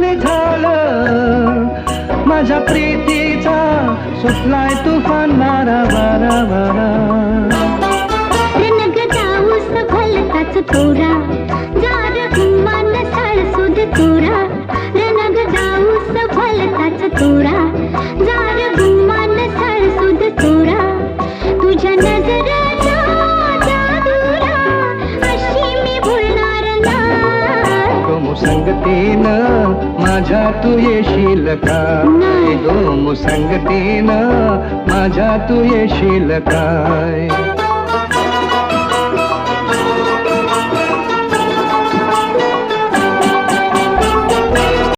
झालं माझ्या प्रीतीचा सुटलाय तुफान वारा वारा वारा रनग जाऊस भलताच तोरा जार गुमान सळसुद तोरा रनग जाऊस भलताच तोरा जार गुमान सळसुद तोरा तुझ्या नजरेच्या जादूला अशी मी भुलणार नाही गो संगतीनं माझ्या तू येशील काय गो संगतीनं माझ्या तू येशील काय